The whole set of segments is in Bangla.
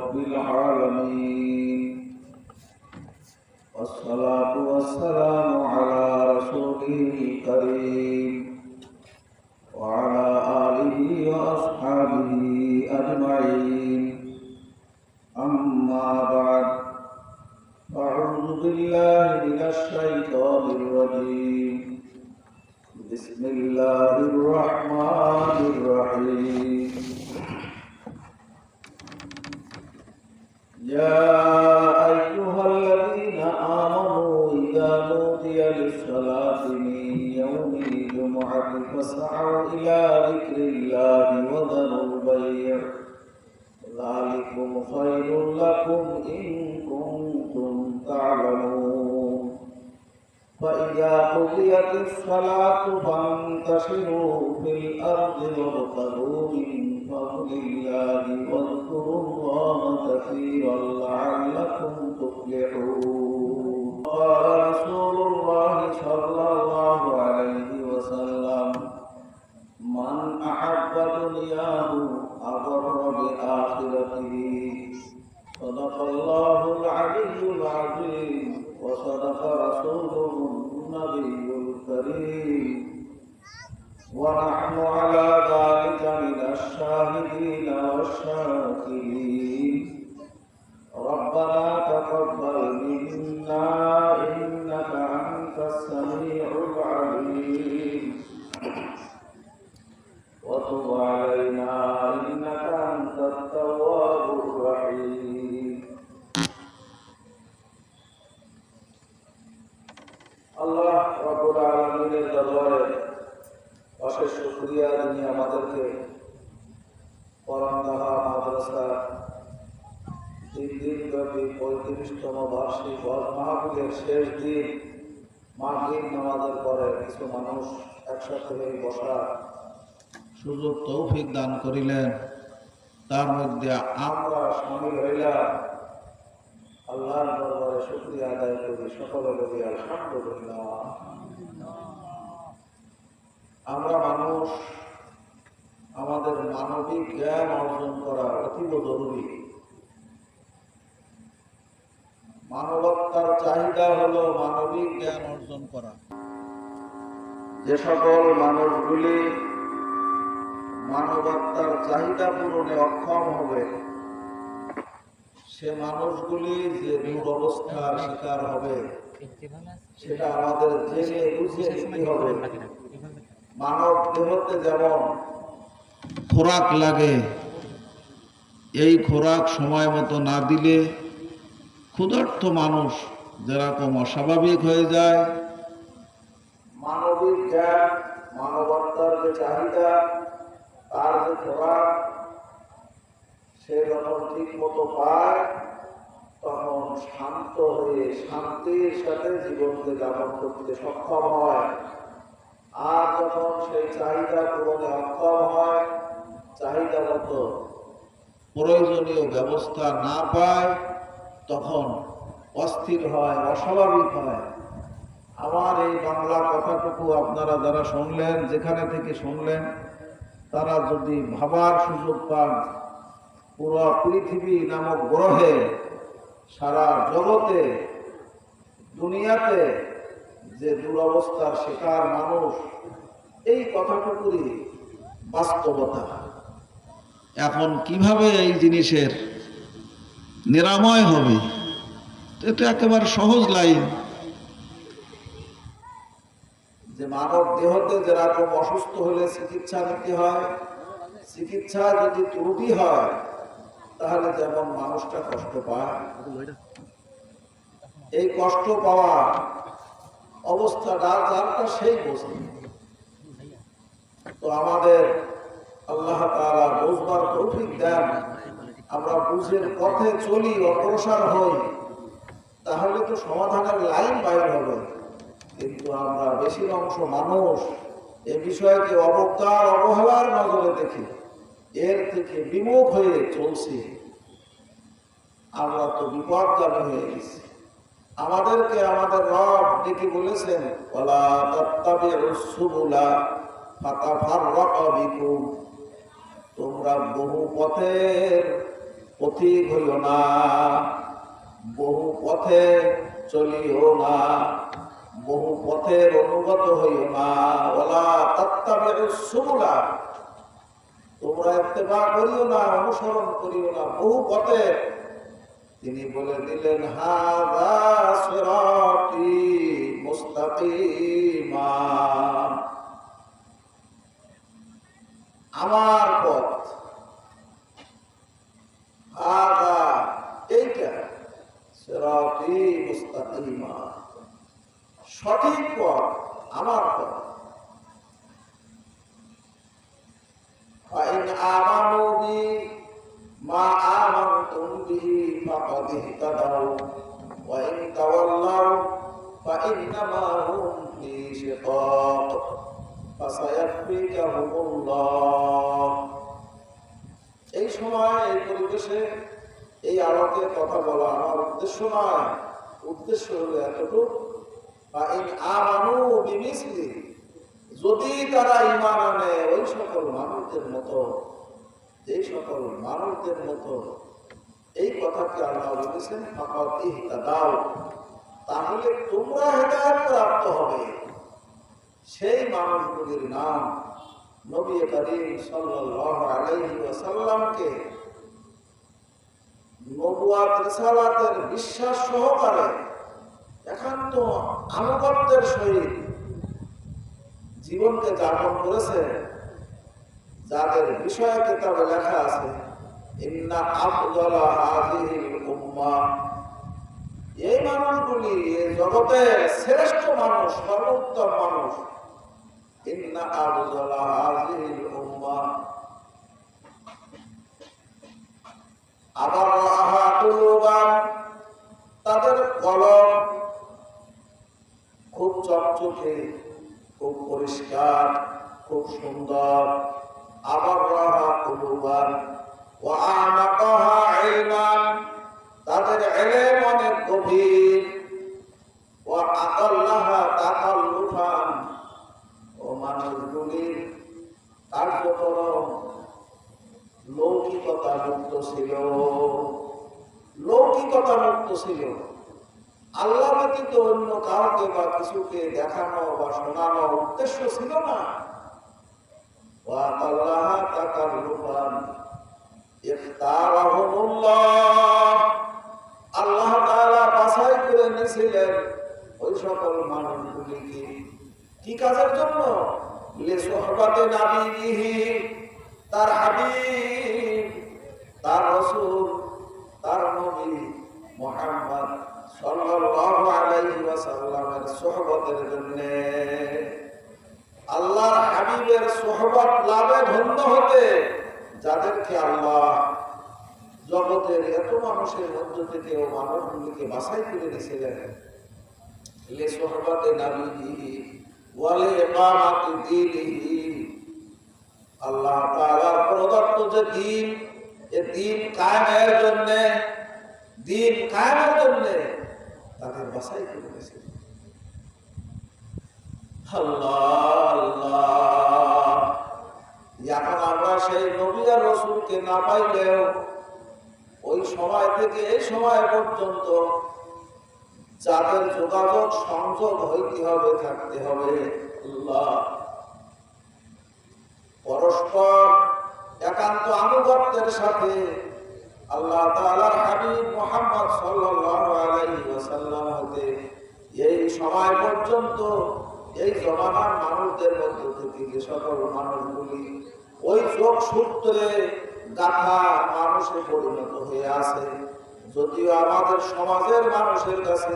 رب العالمين والصلاة والسلام على رسوله الكريم وعلى آله وأصحابه أجمعين أما بعد أعوذ بالله من الشيطان الرجيم بسم الله الرحمن الرحيم يا أيها الذين آمنوا إذا نودي للصلاة من يوم الجمعة فاسعوا إلى ذكر الله وذروا البيع ذلكم خير لكم إن كنتم تعلمون فإذا قضيت الصلاة فانتشروا في الأرض وابتغوا من فضل الله واذكروا الله كثيرا لعلكم تفلحون قال رسول الله صلى الله عليه وسلم من أحب دنياه أضر بآخرته صدق الله العلي العظيم وصدق رسوله النبي الكريم ونحن على ذلك من الشاهدين والشاكرين ربنا تقبل منا إنك أنت السميع العليم وتب علينا إنك أنت التواب الرحيم আল্লাহ রাব্বুল আলামিনের দরবারে অশেষ শুকরিয়া যিনি আমাদেরকে পরান্দাহা মাদ্রাসা 3 দিনব্যাপী 35তম বার্ষিক ওয়াজ মাহফিলের শেষ দিন মাগরিব নামাজের পরে কিছু মানুষ একসাথে হয়ে বসার সুযোগ তৌফিক দান করিলেন। তার মধ্যে আমরা শামিল হইলাম। আল্লাহর দরবারে শুকরিয়া আদায় করি, সকলে বলি আলহামদুলিল্লাহ। আমরা মানুষ, আমাদের মানবিক জ্ঞান অর্জন করা অতীব জরুরি। মানবতার চাহিদা হলো মানবিক জ্ঞান অর্জন করা। যে সকল মানুষগুলি মানবতার চাহিদা পূরণে অক্ষম হবে, সে মানুষগুলি যে দুরবস্থার শিকার হবে সেটা আমাদের জেনে বুঝে নিতে হবে। মানব দেহতে যেমন খোরাক লাগে, এই খোরাক সময় মতো না দিলে ক্ষুধার্ত মানুষ যেরকম অস্বাভাবিক হয়ে যায়, মানবিক জ্ঞান, মানবতার যে চাহিদা, তার যে খোরাক সে যখন ঠিক মতো পায় তখন শান্ত হয়ে শান্তির সাথে জীবনকে যাপন করতে সক্ষম হয়। আর যখন সেই চাহিদা পূরণে অক্ষম হয়, চাহিদা মতো প্রয়োজনীয় ব্যবস্থা না পায়, তখন অস্থির হয়, অস্বাভাবিক হয়। আমার এই বাংলা কথাটুকু আপনারা যারা শুনলেন, যেখানে থেকে শুনলেন, তারা যদি ভাবার সুযোগ পান, পুরো পৃথিবী নামক গ্রহে, সারা জগতে, দুনিয়াতে যে দুরবস্থার শিকার মানুষ, এই কথাটুকুরই বাস্তবতা। এখন কিভাবে এই জিনিসের নিরাময় হবে, এটা একেবারে সহজ লাইন। যে মানব দেহতে যেরকম অসুস্থ হলে চিকিৎসা নিতে হয়, চিকিৎসা যদি ত্রুটি হয় তাহলে যেমন মানুষটা কষ্ট পায়, এই কষ্ট পাওয়া অবস্থাটা যারটা সেই বোঝে। তো আমাদের আল্লাহ তাআলা বুঝবার তৌফিক দেন, আমরা বুঝের পথে চলি, অগ্রসর হই, তাহলে তো সমাধানের লাইন বাইর হবে। কিন্তু আমরা বেশির অংশ মানুষ এ বিষয়কে অবজ্ঞার, অবহেলার নজরে দেখি, এর থেকে বিমুখ হয়ে চলছি। আমরা তো বিপদগামী হয়ে গেছি। আমাদেরকে আমাদের রব ডেকে বলেছেন, ওয়ালা তাত্তাবিউস সুবুলা ফাতাফাররাকা বিকুম, তোমরা বহু পথের পথিক হইও না, বহু পথে চলিও না, বহু পথের অনুগত হইও না। ওয়ালা তাত্তাবিউস সুবুলা, তোমরা ইত্তেবা করিও না, অনুসরণ করিও না বহু পথে। তিনি বলে দিলেন হাযা সিরাতি মুস্তাকিমা, আমার পথ, হাযা এইটা, সিরাতি মুস্তাকিমা সঠিক পথ, আমার পথ। ফাইন আমানু বি মা আমানতুম বিহি ফাকাদ ইহতাদাউ ওয়া ইন তাওয়াল্লাউ ফাইন্নামা হুম ফি শিকাক ফাসায়াকফিকাহুমুল্লাহ। এই সময় এই পরিবেশে এই আলোকে কথা বলা আমার উদ্দেশ্য নয়। উদ্দেশ্য হলো এতটুকু, ফাইন আমানু বিমিসলি, যদি তারা ঈমান আনে ওই সকল মানুষদের মতো, এই সকল মানুষদের মতো, এই কথাকে আল্লাহ বলেছেন ফাকাদ ইহতাদাউ, তাহলে তোমরা হেদায়েত প্রাপ্ত হবে। সেই মানুষগুলির নাম নবী করিম সাল্লাল্লাহু আলাইহি ওয়াসাল্লামকে নবুয়াত রিসালাতের বিশ্বাস সহকারে একান্ত আনুগত্যের সহিত জীবনকে যাপন করেছে, যাদের বিষয়ে কিতাবে লেখা আছে ইন্না আফদালা হাযিহিল উম্মাহ, এই মানুষগুলি এই জগতের শ্রেষ্ঠ মানুষ, সর্বোত্তম মানুষ। ইন্না আফদালা হাযিহিল উম্মাহ আবার কুলুবান, তাদের কলম খুব চকচকে, খুব পরিষ্কার, খুব সুন্দর। আবার কুলুবান ওয়া আমাকাহা ইলমান, তাদের ইলম অনেক গভীর। ওয়া আকাল্লাহা তাকাল্লুফান, ও মানুষগুলির কার্যক্রম লৌকিকতা মুক্ত ছিল, লৌকিকতা মুক্ত ছিল। আল্লাহ ব্যতীত অন্য কাউকে বা কিছুকে দেখানো বা শোনানো উদ্দেশ্য ছিল না। ওয়া আকাল্লাহা তাকাল্লুফান ইখতারাহুমুল্লাহ, আল্লাহ তাআলা বাছাই করে নিয়েছিলেন ওই সকল মানুষগুলিকে। কি কাজের জন্য? লিসুহবাতি নাবিয়িহি, তার হাবিব, তার রাসূল, তার নবী মুহাম্মদ সাল্লাল্লাহু আলাইহি ওয়াসাল্লামের সুহবতের জন্য। আল্লাহর হাবিবের সুহবত লাভে ধন্য হতে যাদেরকে আল্লাহ জগতের এত মানুষের মধ্য থেকে ও মানুষগুলিকে বাছাই করে দিয়েছিলেন, লিসুহবাতি নাবিয়িহি ওয়া লিইকামাতি দীনিহি, আল্লাহ তাআলার প্রদত্ত যে দ্বীন, এই দ্বীন কায়েমের জন্য, দ্বীন কায়েমের জন্য তাদের বাছাই করে দিয়েছিলেন। আল্লাহ আল্লাহ, এখন আমরা সেই নবী আর রাসূলকে না পাইলেও ওই সময় থেকে এই সময় পর্যন্ত যাদের যোগাযোগ সংযোগ হইতে হবে, থাকতে হবে, আল্লাহ পরস্পর একান্ত আনুগত্যের সাথে আল্লাহ তাআলার হাবিব মুহাম্মদ সাল্লাল্লাহু আলাইহি ওয়াসাল্লাম হতে এই সময় পর্যন্ত এই জমানার মানুষদের মধ্য থেকে যে সকল মানুষগুলি ওই যোগ সূত্রে গাথা মানুষে পরিণত হয়ে আছে, যদিও আমাদের সমাজের মানুষের কাছে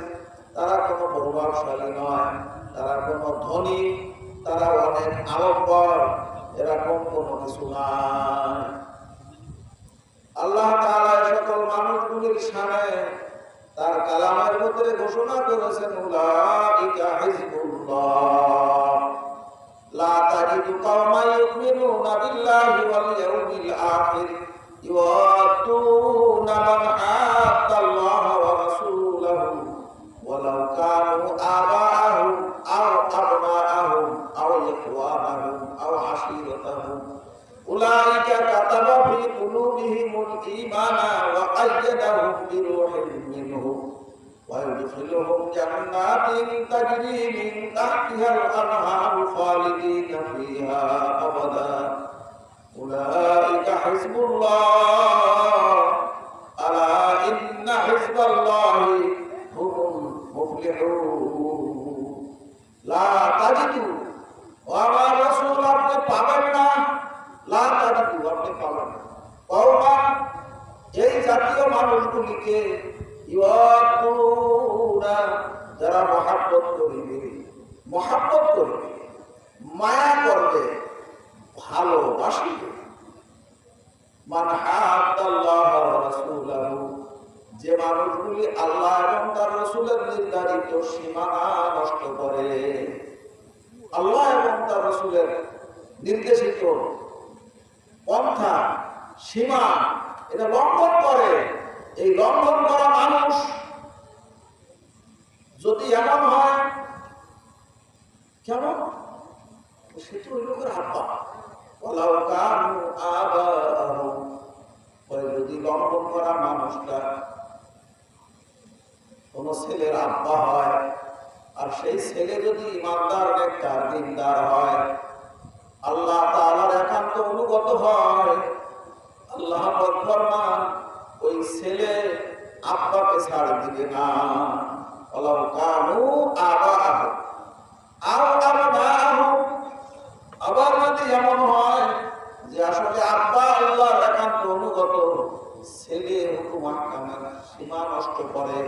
তারা কোনো প্রভাবশালী নয়, তারা কোনো ধনী, তারা অনেক আলম্বর, এরকম কোনো কিছু নাই। আল্লাহ তাআলা সকল মানুষগুলির সামনে তার কালামের মধ্যে ঘোষণা করেছেন উলাইকা হিজবুল্লাহ, লা তাজিদু কওমান ইউমিনুনা বিল্লাহি ওয়াল ইয়াউমিল আখির ইউআতুনা মান আতাল্লাহ ওয়া রাসূলাহু ওয়ালাউ কানু আবাআহুম আও আবনাআহুম আও ইখওয়ানাহুম আও আশীরাতাহুম উলাইকা কাতাবা ফি কুলুবিহিমুল ঈমানা ওয়া وأيدهم بروح منه ويدخلهم جنات تجري من تحتها الأنهار خالدين فيها أبدا أولئك حزب الله ألا إن حزب الله هم المفلحون لا تجدوا وما رسول আপনি পাবেন না লা তাজিদু আপনি পাবেন না কওমা এই জাতীয় মানুষগুলিকে ইউয়াতুনা যারা মহব্বত করবে মায়া করবে ভালোবাসিবে মান হাদাল্লাহ ওয়া রাসূলাহু যে মানুষগুলি আল্লাহ এবং তার রাসূলের নির্ধারিত সীমানা নষ্ট করে আল্লাহ এবং তার রাসূলের নির্দেশিত পন্থা সীমা এটা লঙ্ঘন করে এই লঙ্ঘন করা মানুষ যদি এমন হয় কেমন সে তো ওই লোকের আব্বা ওয়ালাউ কানু আবাহুম যদি লঙ্ঘন করা মানুষটা কোন ছেলের আব্বা হয় আর সেই ছেলে যদি ইমানদার নেককার দিনদার হয় আল্লাহ তাআলার একান্ত অনুগত হয় আল্লাহ ফরমান ওই ছেলে আব্বাকে ছাড় দিবে না ওয়ালাউ কানু আবাহুম আও আবনাহুম আবার যদি এমন হয় যে আসলে আব্বা আল্লাহর একান্ত অনুগত ছেলে হুকুম আহকামের সীমা নষ্ট করে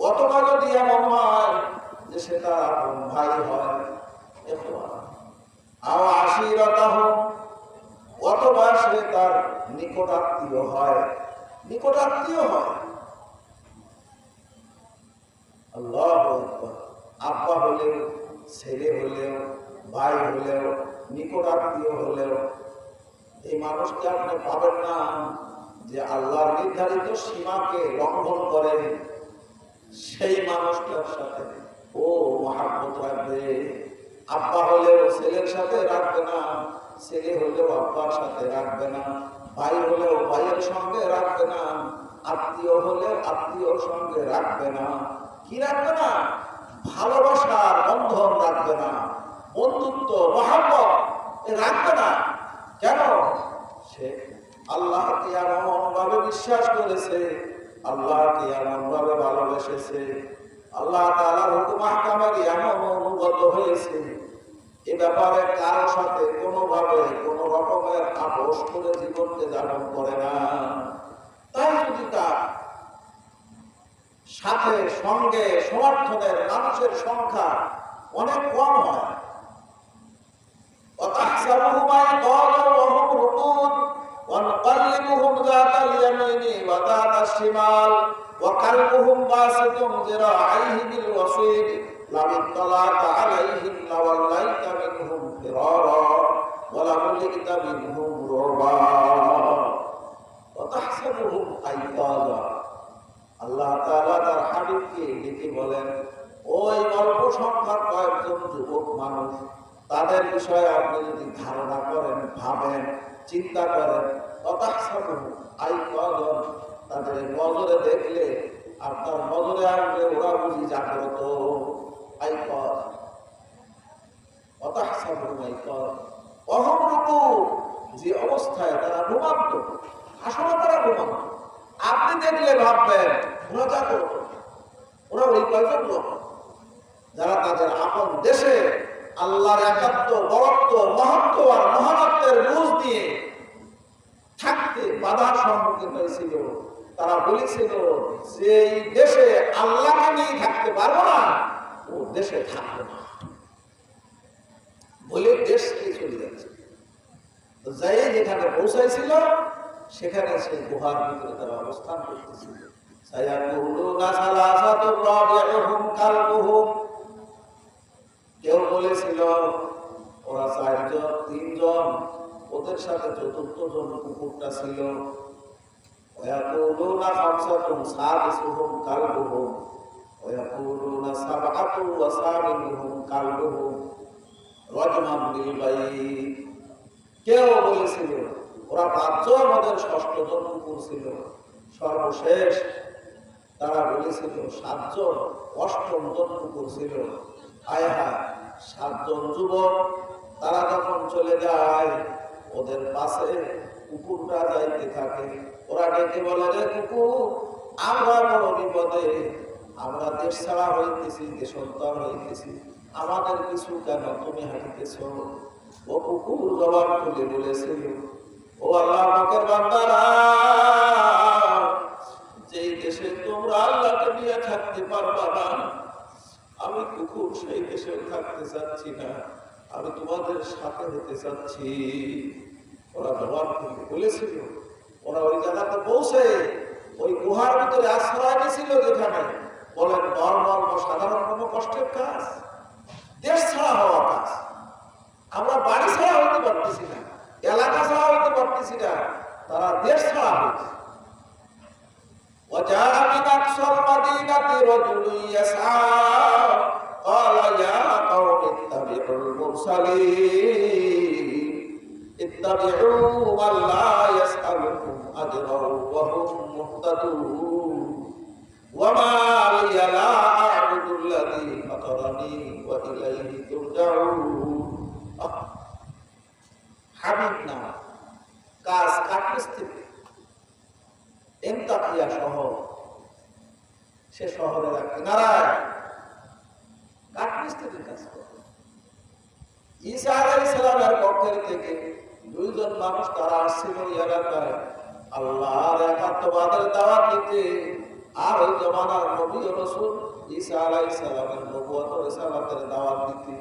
অথবা যদি এমন হয় যে সেটা আপন ভাই হয় অথবা সে তার নিকটাত্মীয় হয় আল্লাহু আকবার আব্বা হলেও ছেলে হলেও ভাই হলেও নিকটাত্মীয় হলেও এই মানুষকে আপনি পাবেন না যে আল্লাহর নির্ধারিত সীমাকে লঙ্ঘন করেন সেই মানুষটার সাথে ও মহব্বত রাখবে আব্বা হলেও ছেলের সাথে রাখবে না ছেলে হলেও আব্বার সাথে রাখবে না ভাই হলেও ভাইয়ের সঙ্গে রাখবে না আত্মীয় হলেও আত্মীয়র সঙ্গে রাখবে না কি রাখবে না ভালোবাসার বন্ধন রাখবে না বন্ধুত্ব মহব্বত রাখবে না কেন সে আল্লাহকে এমন ভাবে বিশ্বাস করেছে আল্লাহকে এমন ভাবে ভালোবেসেছে আল্লাহ তাআলার হুকুম আহকামের এমন অনুগত হয়েছে এ ব্যাপারে কারোর সাথে কোনোভাবে কোনো রকমের আপোষ করে জীবনকে যাপন করে না তাই যদি তার সাথে সঙ্গে সমর্থনের মানুষের সংখ্যা অনেক কম হয় وتحسبهم أيقاظا وهم رقود ونقلبهم ذات اليمين وذات الشمال وكلبهم باسط ذراعيه بالوصيد لو اطلعت عليهم لوليت منهم فرارا ولملئت منهم رعبا وتحسبهم أيقاظا আল্লাহ তাআলা তার হাবিবকে ডেকে বলেন ওই অল্প সংখ্যার কয়েকজন যুবক মানুষ তাদের বিষয়ে আপনি যদি ধারণা করেন ভাবেন চিন্তা করেন তাদের নজরে দেখলে আপনার নজরে আসবে ওরা বুঝি জাগ্রত যে অবস্থায় তারা ঘুমান্ত আসলে তারা ঘুমান্ত আপনি দেখলে ভাববেন ওরা জাগ্রত ওরা ওই কয়জন লোক যারা তাদের আপন দেশে আল্লাহর একাত্ম বরত্ব মহত্ব আর মহানত্বের বুঝ দিয়ে থাকতে বাধার সম্মুখীন হয়েছিল তারা বলেছিল যে এই দেশে আল্লাহকে নিয়ে থাকতে পারবো না ও দেশে থাকবো না বলে দেশকে চলে যাচ্ছে যাই যেখানে পৌঁছাইছিল সেখানে সেই গুহার ভিতরে তারা অবস্থান করতেছিল কেউ বলেছিল ওরা 4 জন 3 জন ওদের সাথে চতুর্থ জন কুকুরটা ছিল ওয়াকুলুনা খামসাতুন সাদিসুহুম কালবুহুম ওয়াকুলুনা সাবআতুন ওয়া সামিনুহুম কালবুহুম রাজমান বিল বাইত কেউ বলেছিল ওরা 5 জন, ওদের 6ষ্ঠ জন কুকুর ছিল। সর্বশেষ তারা বলেছিল 7 জন, 8ম জন কুকুর ছিল। আয় হায়, 7 জন যুবক তারা যখন চলে যায়, ওদের পাশে কুকুরটা যাইতে থাকে। ওরা ডেকে বলে, রে কুকুর, আমরা বড় বিপদে, আমরা দেশ ছাড়া হইতেছি, দেশান্তর হইতেছি, আমাদের কিছু কেন তুমি হাঁটিতেছ? ও কুকুর জবাব তুলে বলেছিল, ও আল্লাহ পাকের বান্দারা, যেই দেশে তোমরা আল্লাহকে নিয়ে থাকতে পারবা না, আমি কুকুর সেই দেশে থাকতে চাচ্ছি না, আমি তোমাদের সাথে হতে চাচ্ছি। ওরা জবাব তুলে বলেছিল। ওরা ওই জায়গাতে পৌঁছে ওই গুহার ভিতরে আশ্রয় নিয়েছিল, যেখানে বলেন নর্মাল সাধারণ কোনো কষ্টের কাজ, দেশ ছাড়া হওয়া কাজ। আমরা বাড়ি ছাড়া হইতে পারতেছি না, এলাকা ছাড়া হইতে পারতেছি না, তারা দেশ ছাড়া হয়েছে। وجاء من أقصى المدينة رجل يسعى قال يا قوم اتبعوا المرسلين اتبعوا من لا يسألكم أجرا وهم مهتدون وما لي لا أعبد الذي فطرني وإليه ترجعون হাবিব না কাজ কাটমিস্ত্রি এন্তাকিয়া শহর, সে শহরের এক কিনারায় কাঠমিস্ত্রির কাজ করে। ঈসা আলাইহিস সালামের পক্ষের থেকে 2 জন মানুষ তারা আসছিল এলাকায় আল্লাহর একাত্মবাদের দাওয়াত দিতে, আর ওই জমানার নবী ও রাসূল ঈসা আলাইহিস সালামের নবুয়ত ও রিসালাতের দাওয়াত দিতে,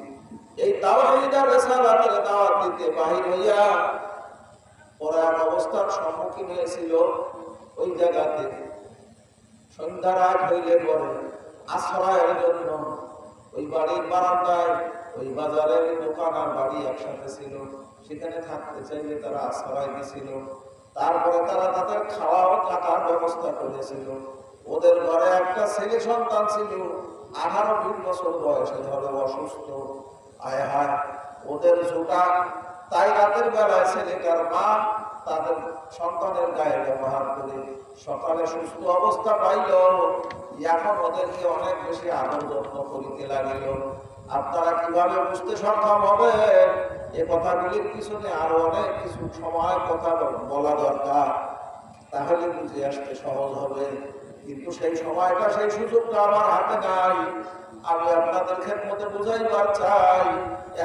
এই তাওহীদ আর রিসালাতের দাওয়াত দিতে বাহির হইয়া ওরা এক অবস্থার সম্মুখীন হয়েছিল। ওই জায়গাতে সন্ধ্যা রাত হইলে পরে আশ্রয়ের জন্য ওই বাড়ির বারান্দায় ওই বাজারের দোকান আর বাড়ি একসাথে ছিল, সেখানে থাকতে চাইলে তারা আশ্রয় দিয়েছিল। তারপরে তারা তাদের খাওয়া ও থাকার ব্যবস্থা করেছিল। ওদের ঘরে একটা ছেলে সন্তান ছিল, 18-20 বছর বয়সে, ধরে অসুস্থ। আয় হায়, ওদের জোটা, তাই রাতের বেলায় ছেলেটার মা তাদের সন্তানের গায়ে ব্যবহার করে সকালে সুস্থ অবস্থা পাইল, এখন ওদেরকে অনেক বেশি আদর যত্ন করিতে লাগিল। আপনারা কিভাবে বুঝতে সক্ষম হবে? এ কথাগুলির পিছনে আরো অনেক কিছু সময় কথা বলা দরকার, তাহলে বুঝে আসতে সহজ হবে। কিন্তু সেই সময়টা, সেই সুযোগটা আমার হাতে নাই। আমি আপনাদের খেদমতে বুঝাইবার চাই,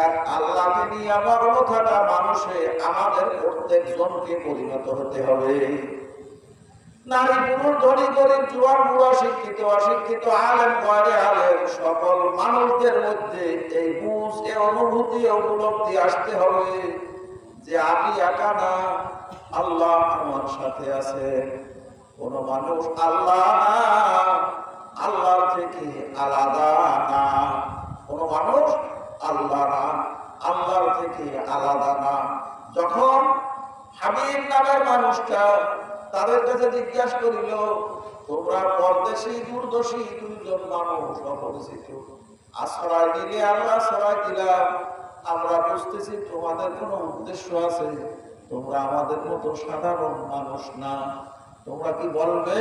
এক আল্লাহকে নিয়ে আমার কথাটা মানুষে আমাদের প্রত্যেকজনকে পরিণত হতে হবে। নারী পুরুষ, ধনী গরিব, জোয়ান বুড়া, শিক্ষিত অশিক্ষিত, আলেম গয়রে আলেম, সকল মানুষদের মধ্যে এই বুঝ, এই অনুভূতি, উপলব্ধি আসতে হবে যে আমি একা না, আল্লাহ আমার সাথে আছে। কোন মানুষ আল্লাহ না, আল্লাহর থেকে আলাদা না। কোন মানুষ আল্লাহ না, আল্লাহর থেকে আলাদা না। যখন হাবিব নামের মানুষটা তাদের কাছে জিজ্ঞাসা করিল, তোমরা পরদেশী দূরদর্শী 2 জন মানুষ, অপরিচিত, আশ্রয় দিলে, আমরা আশ্রয় দিলাম, আমরা বুঝতেছি তোমাদের কোনো উদ্দেশ্য আছে, তোমরা আমাদের মতো সাধারণ মানুষ না, তোমরা কি বলবে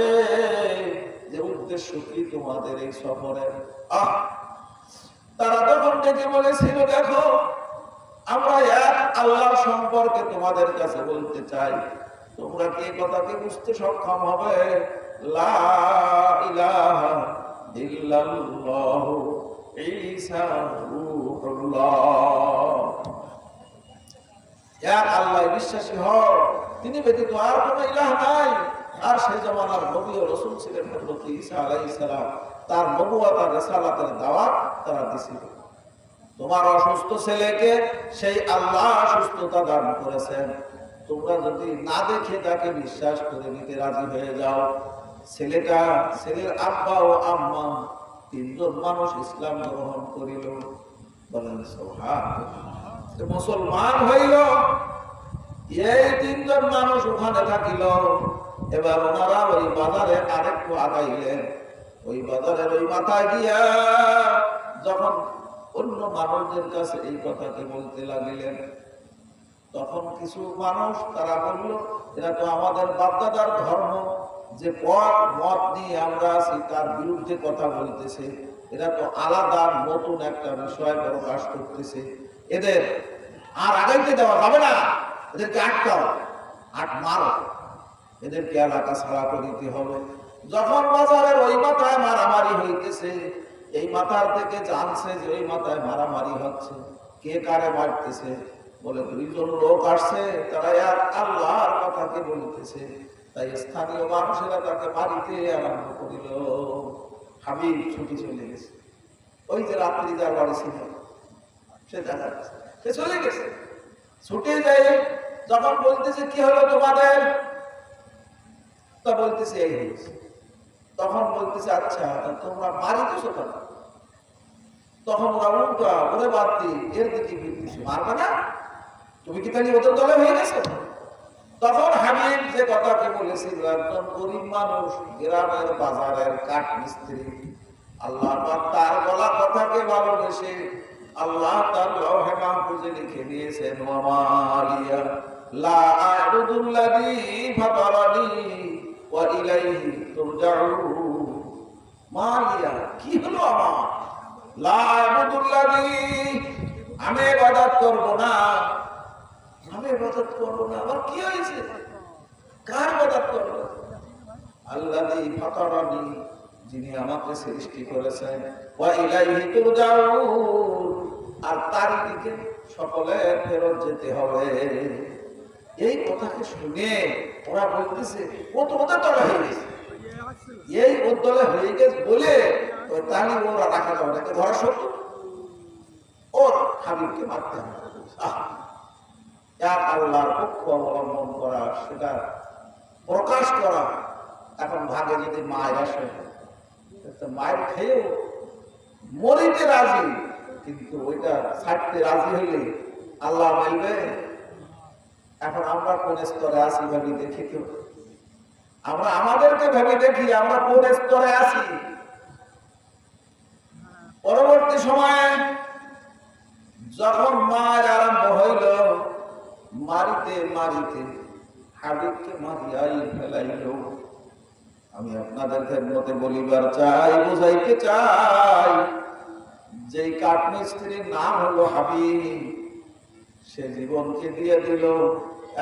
যে উদ্দেশ্য কি তোমাদের এই সফরের? তারা তখন ডেকে বলেছিল, দেখো, আমরা এক আল্লাহ সম্পর্কে তোমাদের কাছে বলতে চাই, তোমরা কি এই কথাকে বুঝতে সক্ষম হবে? লা ইলাহা ইল্লাল্লাহু ঈসা রূহুল্লাহ, এক আল্লাহ বিশ্বাসী হও, তিনি ব্যতীত আর কোনো ইলাহ নাই। আর সেই জামানার নবী ও রাসূল ছিলেন হযরত ঈসা আলাইহিস সালাম, তার নবুয়ত আর রিসালাতের দাওয়াত তারা দিছিল। তোমার অসুস্থ ছেলেকে সেই আল্লাহ সুস্থতা দান করেছেন, তোমরা যদি না দেখে তাকে বিশ্বাস করে নিতে রাজি হয়ে যাও। ছেলের আব্বা ও আম্মা 3 জন মানুষ ইসলাম গ্রহণ করিল, বলেন সুবহানাল্লাহ, মুসলমান হইল। এই 3 জন মানুষ ওখানে থাকিল। এবার ওনারা ওই বাজারে আরেকটু আগাইলেন। ওই বাজারের ওই মাথায় গিয়া যখন অন্য মানুষদের কাছে এই কথাকে বলতে লাগিলেন, তখন কিছু মানুষ তারা বলল, এরা তো আমাদের বাপদাদার ধর্ম, যে পথ মত নিয়ে আমরা আছি তার বিরুদ্ধে কথা বলতেছে, এরা তো আলাদা নতুন একটা বিষয় প্রকাশ করতেছে, এদের আর আগাইতে দেওয়া যাবে না, এদেরকে আটকাও, মারো, এদেরকে এলাকা ছাড়া করে দিতে হবে। যখন বাজারের ওই মাথায় মারামারি হইতেছে, এই মাথার থেকে জানছে যে ওই মাথায় মারামারি হচ্ছে, কে কারে মারতেছে, বলে দুইজন লোক আসছে, তারা এক আল্লাহর কথাকে বলতেছে, তাই স্থানীয় মানুষেরা তাকে মারিতে আরম্ভ করিল। হাবিব ছুটি চলে গেছে, ওই যে রাত্রি যার বাড়ি ছিল সে দেখা যাচ্ছে, সে চলে গেছে। ছুটে যায়, যখন বলতেছে কি হলো তোমাদের, তা বলতেছে এই হয়েছে। তখন বলতেছে আচ্ছা তোমরা মারিতেছো কেন? তখন ওরা উল্টা, ওরে বাদ দি, এর দিকে ফিরতেছে, মারবে না, তুমি কি তাহলে ওদের দলে হয়ে গেছো? তখন হাবিব যে কথাকে বলেছিল, একজন গরিব মানুষ, গ্রামের বাজারের কাঠ মিস্ত্রি, আল্লাহ তার বলা কথাকে ভালোবেসে আল্লাহ তার লৌহে মাহফুজে লিখে দিয়েছেন, ওয়ামালিয়া লা আ'বুদুল্লাযী ফাতারানি ওয়া ইলাইহি তুরজাউন। মালিয়া, কি হলো আমার, লা আ'বুদুল্লাযী, আমি ইবাদত করব না, আমি ইবাদত করব না, আবার কি হয়েছে, কার ইবাদত করব? আল্লাযী ফাতারানি, যিনি আমাকে সৃষ্টি করেছেন, ওয়া ইলাইহি তুরজাউন, আর তার দিকে সকলে ফেরত যেতে হবে। এই কথাকে শুনে ওরা বলতেছে ও তো ওদের দলে হয়ে গেছে, এই ওর দলে হয়ে গেছে বলে তাহলে ওরা রাখা যাবে না, ধরা সত্য ওর হাবিবকে মারতে হবে। আল্লাহর পক্ষ অবলম্বন করা, সেটা প্রকাশ করা। এখন ভাগে যদি মায়ের আসে, মায়ের খেয়েও মরিতে রাজি, কিন্তু ওইটা ছাড়তে রাজি হইলে আল্লাহ বলবে। এখন আমরা কোন স্তরে আছি ভাবি দেখি তো, আমরা আমাদেরকে ভেবে দেখি আমরা কোন স্তরে আছি। পরবর্তী সময়ে যখন মার আরম্ভ হইল, মারিতে মারিতে হাবিবকে মারিয়াই ফেলাইল। আমি আপনাদের খেদমতে বলিবার চাই, বুঝাইতে চাই, যে কাঠমিস্ত্রির নাম হলো হাবিব, সে জীবনকে দিয়ে দিল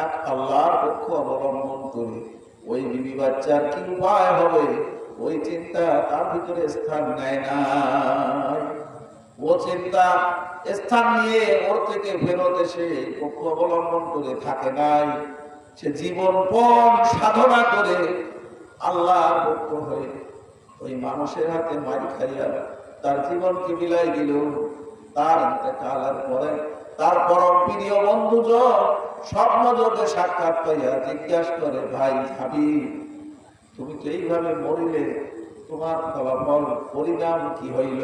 এক আল্লাহর পক্ষ অবলম্বন করে। ওই বিবি বাচ্চার কি উপায় হবে, ওই চিন্তা তার ভিতরে স্থান নেয় না। ও চিন্তা স্থান নিয়ে ওর থেকে ফেরত এসে পক্ষ অবলম্বন করে থাকে নাই। সে জীবনপণ সাধনা করে আল্লাহর পক্ষ হয়ে ওই মানুষের হাতে মারি খাইয়া তার জীবনকে বিলাই দিল। তার ইন্তেকালের পরে তার পরম প্রিয় বন্ধুজন স্বপ্ন যোগে সাক্ষাৎ পাইয়া জিজ্ঞাসা করে, ভাই হাবিব, তুমি তো এইভাবে মরিলে, তোমার ফলাফল পরিণাম কি হইল?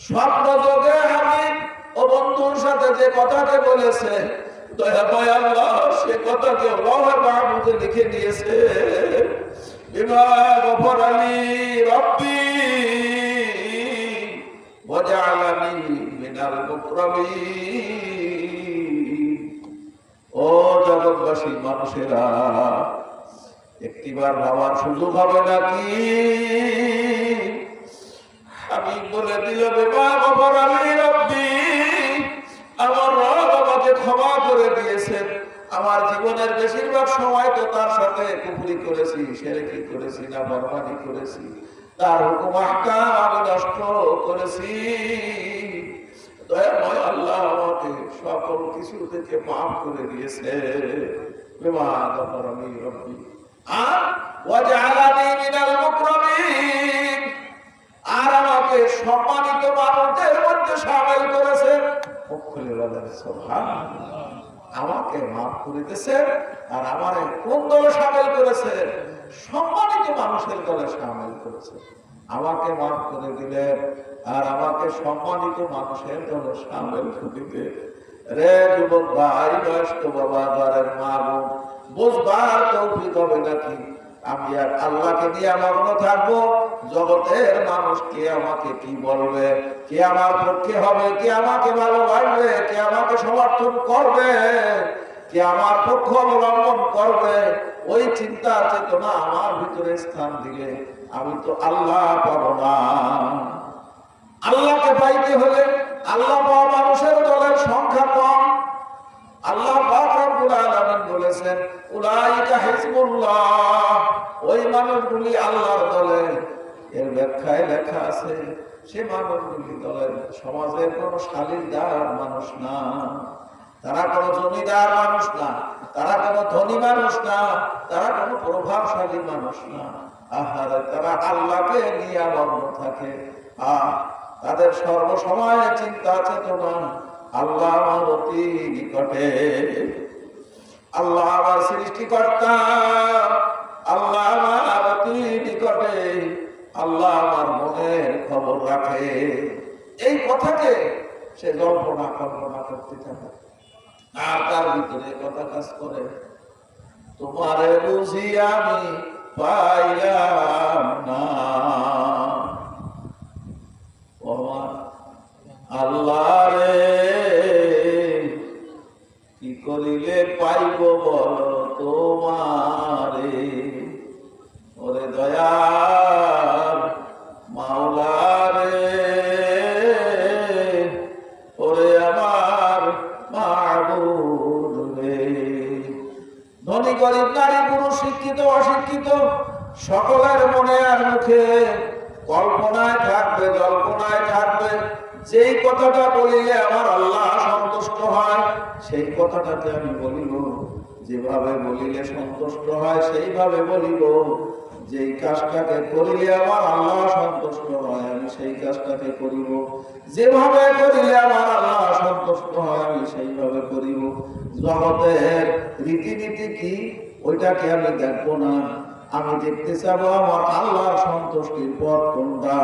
স্বপ্ন যোগে হাবিব ও বন্ধুর সাথে যে কথাকে বলেছে, দয়া আল্লাহ সে কথাকে লৌহে মাহফুজে লিখে দিয়েছে। বিমা গফরালি রব্বি ওয়া জাআলানি মিনাল মুকরামিন। ও জগৎবাসী মানুষেরা, একটিবার ভাবার সুযোগ হবে নাকি? আমি বলে দিল, বিমা গফরালি রব্বি, আমার রব আমাকে ক্ষমা করে দিয়েছেন। আমার জীবনের বেশিরভাগ সময় তো তার সাথে কুফরি করেছি, শিরকি করেছি, নাফরমানি করেছি, তার হুকুম আহকাম আমি নষ্ট করেছি। দয়াময় আল্লাহ আমাকে সকল কিছু থেকে মাফ করে দিয়েছে। বিমা গফরানি রব্বি ওয়া জাআলানি মিনাল মুকরামিন, আর আমাকে সম্মানিত মানুষদের মধ্যে শামিল করেছেন। মুখলে বলেন সুবহানাল্লাহ। আমাকে মাফ করে দিয়েছেন, আর আমারে কোন দলে শামিল করেছে? সম্মানিত মানুষের দলে শামিল করেছে। আমাকে মাফ করে দিলেন, আর আমাকে সম্মানিত মানুষের দলে শামিল করে দিলেন। রে যুবক ভাই, বয়স্ক বাবা, ঘরের মা বোন, বুঝবার তৌফিক হবে নাকি? আমি আর আল্লাহকে নিয়ে মগ্ন থাকবো। জগতের মানুষ কে আমাকে কি বলবে, কে আমার পক্ষে হবে, কে আমাকে ভালোবাসবে, কে আমাকে সমর্থন করবে, কে আমার পক্ষ অবলম্বন করবে, ওই চিন্তা চেতনা আমার ভিতরে স্থান দিলে আমি তো আল্লাহ পাবো না। আল্লাহকে পাইতে হলে আল্লাহ পাওয়া মানুষের দলের সংখ্যা কম। আল্লাহ পাক রব্বুল আলামিন বলেছেন, উলাইকা হিজবুল্লাহ, ওই মানুষগুলি আল্লাহর দলে। এর ব্যাখ্যায় লেখা আছে, সে মানুষগুলি দলের সমাজের কোনো শালীনদার মানুষ না, তারা কোনো জমিদার মানুষ না, তারা কোনো ধনী মানুষ না, তারা কোনো প্রভাবশালী মানুষ না। আহারে, তারা আল্লাহকে নিয়ে মগ্ন থাকে। তাদের সর্বসময় চিন্তা চেতনা আল্লাহ আমার অতি নিকটে, আল্লাহ আমার সৃষ্টিকর্তা, আল্লাহ আমার অতি নিকটে, আল্লাহ আমার মনের খবর রাখে। এই কথাকে সে কল্পনা করতে থাকে, আর তার ভিতরে কথা কাজ করে, তোমারে বুঝি আমি পাইলাম না। আল্লাহ রে, কি করিলে পাইব বল তোমারে, ওরে দয়ার মাওলা রে, ওরে আমার মাবুদ রে। ধনী গরিব, নারী পুরুষ, শিক্ষিত অশিক্ষিত, সকলের মনে আর মুখে কল্পনায় থাকবে, জল্পনায় থাকবে, যেই কথাটা বলিলে আমার আল্লাহ সন্তুষ্ট হয় সেই কথাটাকে আমি বলিব, যেভাবে বলিলে সন্তুষ্ট হয় সেইভাবে বলিব, যেই কাজটাকে করিলে আমার আল্লাহ সন্তুষ্ট হয় আমি সেই কাজটাকে করিব, যেভাবে করিলে আমার আল্লাহ সন্তুষ্ট হয় আমি সেইভাবে করিব। জগতের রীতিনীতি কি ওইটাকে আমি দেখবো না, আমি দেখতে চাবো আমার আল্লাহর সন্তুষ্টির পথ কোনটা,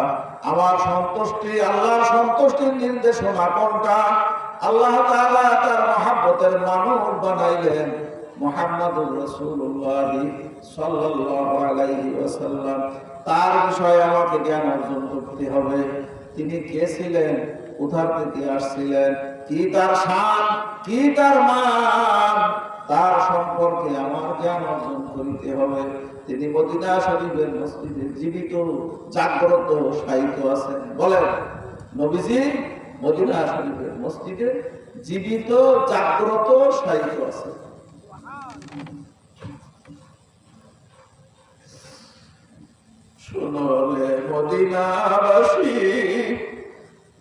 আমার সন্তুষ্টি আল্লাহর সন্তুষ্টির নির্দেশনা কোনটা। আল্লাহ তাআলা তার মহব্বতের মানুষ বানাইলেন মুহাম্মদুর রাসূলুল্লাহ সাল্লাল্লাহু আলাইহি ওয়াসাল্লাম। তার বিষয়ে আমাকে জ্ঞান অর্জন করতে হবে। তিনি কে ছিলেন, কোথা থেকে আসছিলেন, কি তার শান, কি তার মান, তার সম্পর্কে আমার জ্ঞান অর্জন করিতে হবে। তিনি মদিনা শরীফের মসজিদে জীবিত জাগ্রত শায়িত আছেন। বলেন, নবীজি মদিনা শরীফের মসজিদে জীবিত জাগ্রত শায়িত আছেন। শুনলে মদিনাবাসী,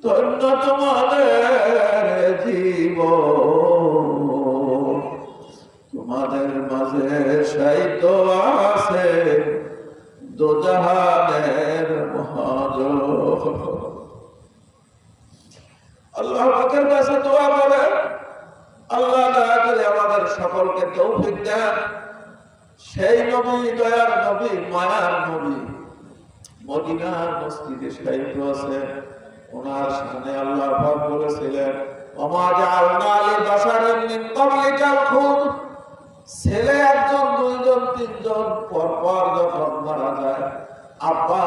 ধন্য তোমাদের জীবন, তোমাদের মাঝে শায়িত আছে দোজাহানের মহাজন। আল্লাহ পাকের কাছে দোয়া করে, আল্লাহ দয়া করে আমাদের সকলকে তৌফিক দেন। সেই নবী, দয়ার নবী, মায়ার নবী মদিনার মসজিদে শায়িত আছে। ওনার সামনে আল্লাহ পাক বলেছিলেন, ওমা জাআলনা লিবাশারিন মিন ক্বাবলিকাল খুলদ। ছেলে একজন, দুইজন, তিনজন পরপর যখন মারা যায়, আব্বা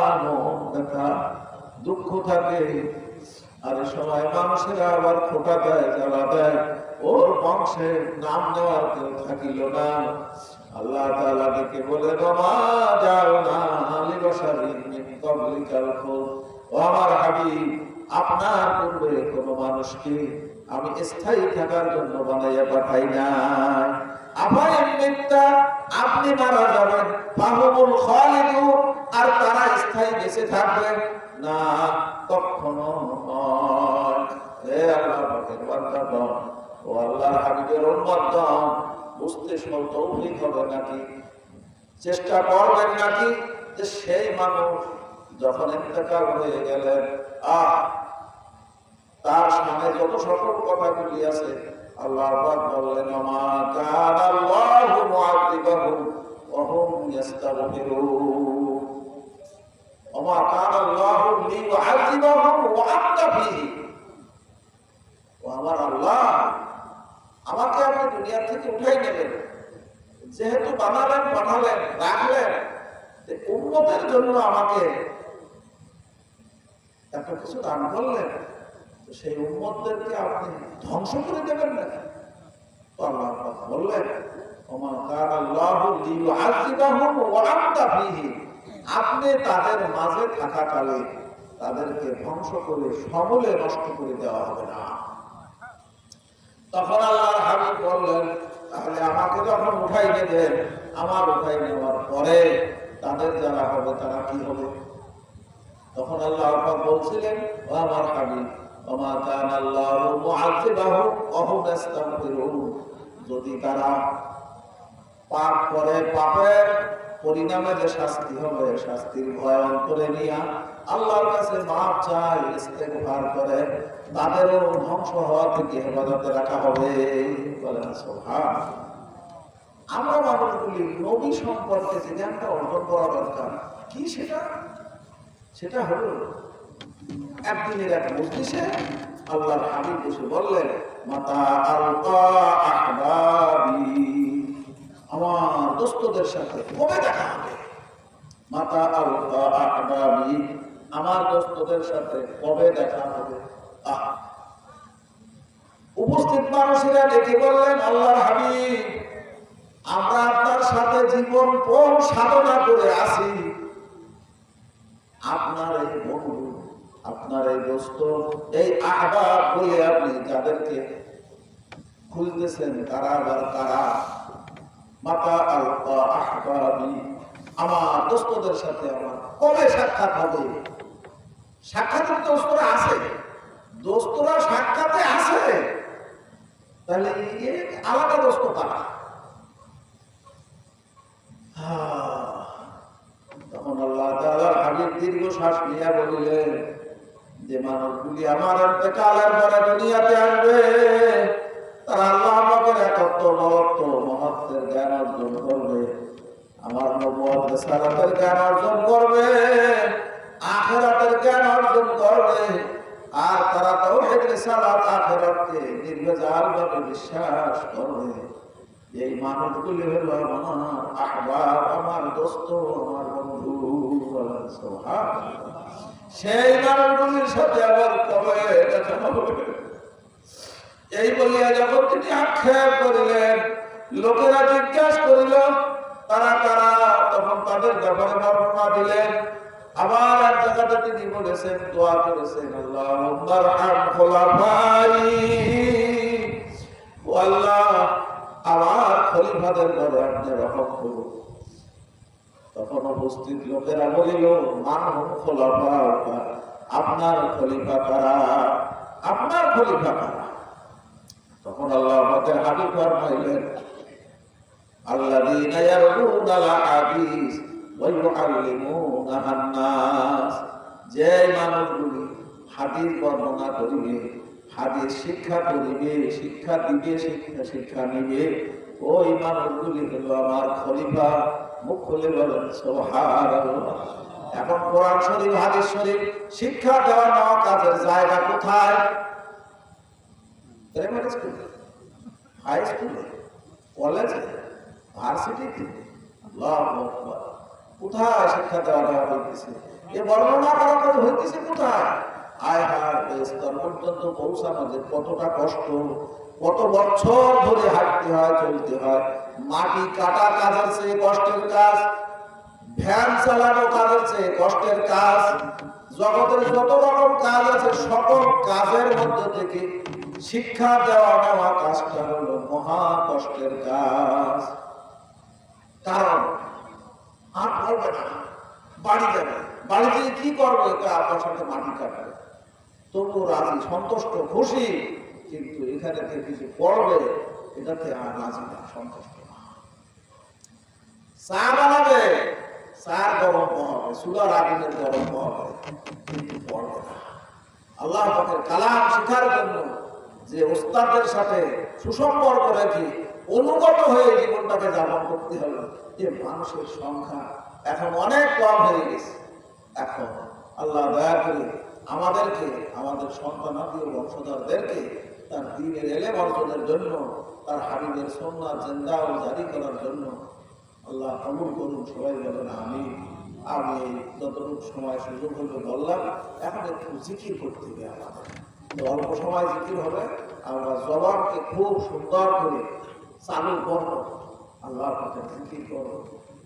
ব্যথা দুঃখ থাকে, আর সময় মানুষেরা আবার খোটা দেয়, জ্বালা দেয়, ওর বংশে নাম নেওয়ার কেউ থাকিল না। আল্লাহ তাআলা ডেকে বলেন, ওমা জাআলনা লিবাশারিন মিন ক্বাবলিকাল খুলদ। ও আমার হাবিব, আপনার পূর্বে কোন মানুষকে আমি স্থায়ী থাকার জন্য বানাইয়া পাঠাই নাই। আপনি মারা যাবেন, ফাহুমুল খালিদুন, আর তারা স্থায়ী বেঁচে থাকবেন না, কখনো নয়। হে আল্লাহ পাকের বান্দাগণ, ও আল্লাহর হাবিবের উম্মতগণ, বুঝতে তৌফিক হবে নাকি, চেষ্টা করবেন নাকি যে সেই মানুষ যখন ইন্তেকাল হয়ে গেলেন, তার সামনে যত সকল কথাগুলি আছে আল্লাহ পাক বললেন, ওমা কানা আল্লাহু মুআযিবাহুম ওয়া হুম ইস্তাগফিরুন। ওমা কানা আল্লাহু লিয়ুআযিবাহুম ওয়া আনতা ফীহি। ও আমার আল্লাহ, আমাকে আপনি দুনিয়া থেকে উঠাই নেবেন, যেহেতু বানালেন, পাঠালেন, রাখলেন, উম্মতের জন্য আমাকে এত কিছু দান করলেন, সেই উম্মতদেরকে আপনি ধ্বংস করে দেবেন না? তো আল্লাহ বললেন, আপনি তাদের মাঝে থাকাকালে তাদেরকে ধ্বংস করে সমূলে নষ্ট করে দেওয়া হবে না। তখন আল্লাহর হাবিব বললেন, তাহলে আমাকে যখন উঠাই নেবেন, আমার উঠাই নেওয়ার পরে তাদের যারা হবে তারা কি হবে? তখন আল্লাহ বলছিলেন, ও আমার হাবিব, ওমা কানা আল্লাহু মুআযিবাহুম ওয়া হুম ইস্তাগফিরুন, যদি তারা পাপ করে, পাপের পরিণামে যে শাস্তি হবে, শাস্তির ভয় অন্তরে নিয়ে আল্লাহর কাছে মাফ চায়, ইস্তেগফার করে, তাদেরও ধ্বংস হওয়া থেকে হেফাজতে রাখা হবে। বলেন সুবহান। আমরা মানুষগুলি নবী সম্পর্কে যে জ্ঞানটা অর্জন করা দরকার, কি সেটা হলো, একদিনের এক মজলিসে আল্লাহর হাবিব বসে বললেন, মাতা আলকা আহবাবি, আমার দোস্তদের সাথে কবে দেখা হবে? মাতা আলকা আহবাবি, আমার দোস্তদের সাথে কবে দেখা হবে? উপস্থিত মানুষেরা ডেকে বললেন, আল্লাহর হাবিব, আমরা আপনার সাথে জীবন পণ সাধনা করে আসি, আপনার এই বন্ধু, আপনার এই দোস্ত, এই আহবাব বলে আপনি যাদেরকে খুঁজতেছেন তারা আবার কারা? মাতা আলকা আহবাবি, আমার দোস্তদের সাথে আমার কবে সাক্ষাৎ হবে? সাক্ষাতের দোস্তরা আছে, দোস্তরা সাক্ষাতে আছে, তাহলে আলাদা দোস্ত কারা? তখন আল্লাহ তাআলার হাবিব দীর্ঘ শ্বাস নিয়ে বললেন যে মানুষগুলি আমার ইন্তেকালের পরে দুনিয়াতে আসবে, তারা আল্লাহ পাকের একত্ব, বলত্ব, মহত্বের জ্ঞান অর্জন করবে, আমার নবুয়ত রিসালাতের জ্ঞান অর্জন করবে, আখিরাতের জ্ঞান অর্জন করবে, আর তারা তাওহীদ রিসালাত আখিরাতকে নির্ভেজালভাবে বিশ্বাস করবে। এই মানুষগুলি হলো আমার আহবাব, আমার দোস্ত, আমার বন্ধু। সেই মানুষগুলির সাথে আবার কবে দেখা হবে? এই বলিয়া যখন তিনি আক্ষেপ করিলেন, লোকেরা জিজ্ঞাসা করিল তারা কারা, তখন তাদের ব্যাপারে বর্ণনা দিলেন। আবার এক জায়গাতে তিনি বলেছেন, দোয়া করেছেন, আল্লাহুম্মা আরহাম খুলাফাই, ও আল্লাহ আমার খলিফাদের পরে আপনি রহম করুন। তখন উপস্থিত লোকেরা বলিল, মান হুম খোলাফা, আপনার খলিফা কারা, আপনার খলিফা কারা? তখন আল্লাহ আমাদের হাবিব ফরমাইলেন, আল্লাযীনা ইয়ারুনাল হাদিস ওয়া ইউআল্লিমুনাহান নাস, যে মানুষগুলি হাদিস বর্ণনা করিবে, হাদিস শিক্ষা করিবে, শিক্ষা দিবে, শিক্ষা নিবে, ওই মানুষগুলি হলো আমার খলিফা। মুখ খুলে বলেন সুবহানাল্লাহ। এখন কোরআন শরীফ, হাদিস শরীফ শিক্ষা দেওয়া নেওয়া কাজের জায়গা কোথায়? প্রাইমারি স্কুলে, হাই স্কুলে, কলেজে, ভার্সিটিতে, আল্লাহু আকবার, কোথায় শিক্ষা দেওয়া হইতেছে? এ বর্ণনা করা হইতেছে কোথায়? আয় হায়, স্তর পর্যন্ত পৌঁছানো যে কতটা কষ্ট, কত বছর ধরে হাঁটতে হয়, চলতে হয়। মাটি কাটা কাজের চেয়ে কষ্টের কাজ, ভ্যান চালানো কাজের চেয়ে কষ্টের কাজ, জগতের যত রকম কাজ আছে সকল কাজের মধ্যে থেকে শিক্ষা দেওয়া নেওয়া কাজটা হলো মহা কষ্টের কাজ। কারণ আর করবে না, বাড়ি যাবে, বাড়িতে কি করবে? আপনার সাথে মাটি কাটবে, তবু রাজি, সন্তুষ্ট, খুশি, কিন্তু এখানে কিছু করবে এটাতে আর রাজি না, সন্তুষ্ট না। চা বানাবে, চা গরম হবে, চুলার আগুনের গরম হবে, কিন্তু পড়বে না। আল্লাহ পাকের কালাম শেখার জন্য যে ওস্তাদের সাথে সুসম্পর্ক রেখে অনুগত হয়ে জীবনটাকে যাপন করতে হবে, যে মানুষের সংখ্যা এখন অনেক কম হয়ে গেছে। এখন আল্লাহ দয়া করে আমাদেরকে, আমাদের সন্তানাদি ও বংশধরদেরকে তার দ্বীনের ইলম অর্জনের জন্য, তার হাবিবের সুন্নাহ জিন্দা ও জারি করার জন্য আল্লাহ কবুল করুন। সবাই বলেন আমিন। আমি যতটুকু সময় সুযোগ হলে বললাম, এখন একটু জিকির করতে হবে আমাদের। অল্প সময় জিকির হবে, আমরা জবানকে খুব সুন্দর করে চালু করবো, আল্লাহর কাছে জিকির করবো।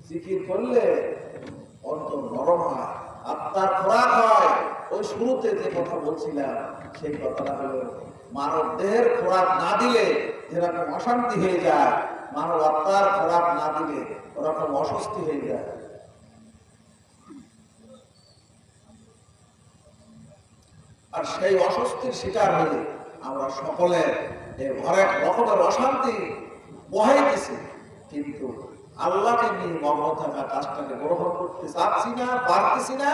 জিকির করলে অন্তর নরম হয়, আত্মার খোরাক হয়। ওই শুরুতে যে কথা বলছিলাম সেই কথাটা হলো, মানব দেহের খোরাক না দিলে যেরকম অশান্তি হয়ে যায়, মানব আত্মার খোরাক না দিলে ওরকম অস্বস্তি হয়ে যায়। আর সেই অস্বস্তির শিকার হয়ে আমরা সকলে হরেক রকমের অশান্তি বহাইতেছি, কিন্তু আল্লাহকে নিয়ে মগ্ন থাকা কাজটাকে গ্রহণ করতে চাচ্ছি না, পারতেছি না।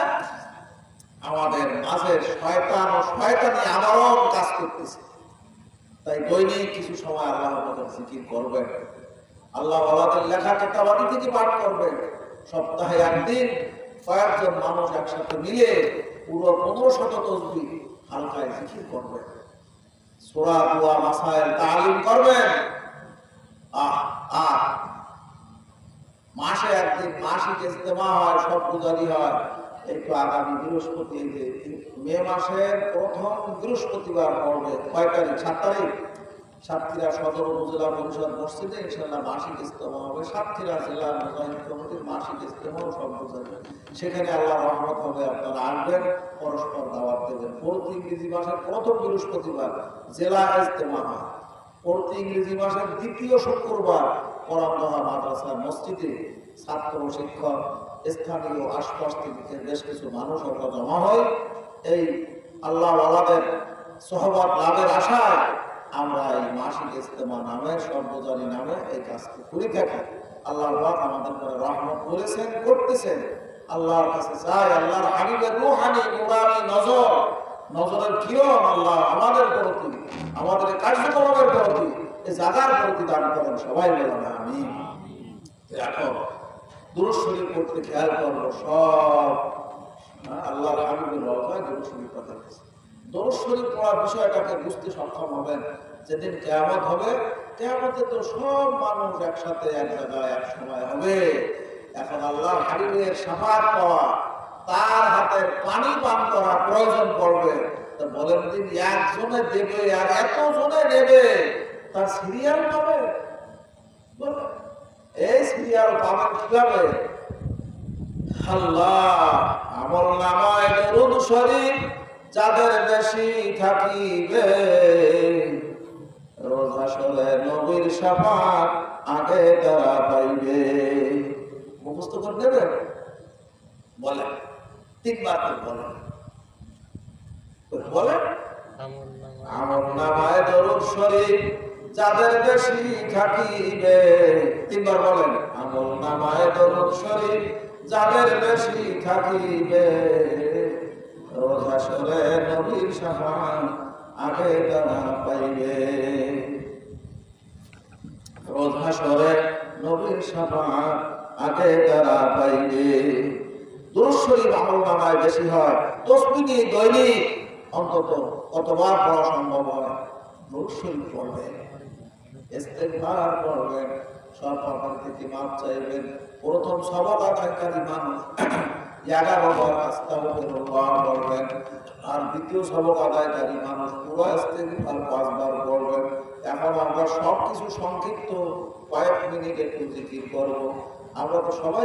আমাদের মাঝে শয়তান ও শয়তানি আবরণ কাজ করতেছে। তাই দৈনিক কিছু সময় আল্লাহর কথা জিকির করবেন, আল্লাহ ওয়ালাদের লেখা কিতাবাদি থেকে পাঠ করবেন। সপ্তাহে একদিন কয়েকজন মানুষ একসাথে মিলে পুরো 1500 তসবিহ হালকায় জিকির করবেন, সূরা দোয়া মাসাইল তালিম করবেন। মাসে একদিন মাসিক ইজতেমা হয়, সব পূজারি হয়। একটু আগামী বৃহস্পতি, মে মাসের প্রথম বৃহস্পতিবার পড়বে। কয় তারিখ? 7 তারিখ। সাতক্ষীরা সদর উপজেলা পরিষদ মসজিদে ইনশাআল্লাহ মাসিক ইজতেমা হবে। সাতক্ষীরা জেলা মুজাহিদ কমিটির মাসিক ইজতেমাও সব পূজারি, সেখানে আল্লাহ রহমত হবে। আপনারা আসবেন, পরস্পর দাওয়াত দেবেন। প্রতি ইংরেজি মাসের প্রথম বৃহস্পতিবার জেলা ইজতেমা হয়। প্রতি ইংরেজি মাসের দ্বিতীয় শুক্রবার পরামদহা মাদ্রাসার মসজিদে ছাত্র, শিক্ষক, স্থানীয় আশপাশ থেকে বেশ কিছু মানুষ ওরা জমা হয়। এই আল্লাহ ওয়ালাদের সহবত লাভের আশায় আমরা এই মাসিক ইজতেমা নামে, সর্বজনী নামে এই কাজটি করে থাকি। আল্লাহর পাক আমাদের উপরে রহমত করেছেন, করতেছেন। আল্লাহর কাছে চাই, আল্লাহর হাবিবের রূহানি নুরানি নজরের কিরণ আল্লাহ আমাদের প্রতি, আমাদের কার্যক্রমের প্রতি, এই জায়গার প্রতি দান করেন। সবাই বলেন আমিন। এখন দুরূদ শরীফ পড়তে খেয়াল করবো। সব আল্লাহর হাবিবের রওজায় দুরূদ শরীফ পড়তে গেছে। দুরূদ শরীফ পড়ার বিষয়টাকে বুঝতে সক্ষম হবেন যেদিন কিয়ামত হবে। কিয়ামতে তো সব মানুষ একসাথে এক জায়গায় এক সময় হবে। এখন আল্লাহর হাবিবের শাফাআত পাওয়া, তার হাতের পানি পান করা প্রয়োজন পড়বে। তা বলেন দিন, একজনে দেবে আর এত জনে নেবে, তার সিরিয়াল পাবে? এই সিরিয়াল পাবেন কিভাবে? আল্লাহ আমল নামায় দরুদ শরীফ যাদের বেশি থাকিবে, রোজ হাসরে নবীর শাফাত আগে তারা পাইবে। মুখস্থ করে দেবেন? বলেন, 3 বার বলেন। বলেন, আমল নামায় দরুদ শরীফ যাদের বেশি থাকিবে। 3 বার বলেন, আমল নামায় দরুদ শরীফ যাদের বেশি থাকিবে, রোজ হাসরে নবীর শাফাত আগে তারা পাইবে। রোজ হাসরে নবীর শাফাত আগে তারা পাইবে। দুরূদ শরীফ আমল নামায় বেশি হয়। তাসবিহ দৈনিক অন্তত কতবার পড়া সম্ভব হয়? দুরূদ শরীফ পড়বেন, ইস্তেগফার করবেন, সব পাপ থেকে মাফ চাইবেন। প্রথম সওয়াব আদায়কারী মানুষ 11 বার আস্তাগফিরুল্লাহ বলবেন, আর দ্বিতীয় সওয়াব আদায়কারী মানুষ পুরো ইস্তেগফার 5 বার বলবেন। এখন আমরা সবকিছু সংক্ষিপ্ত কয়েক মিনিট একটু জিকির করব। আমরা তো সবাই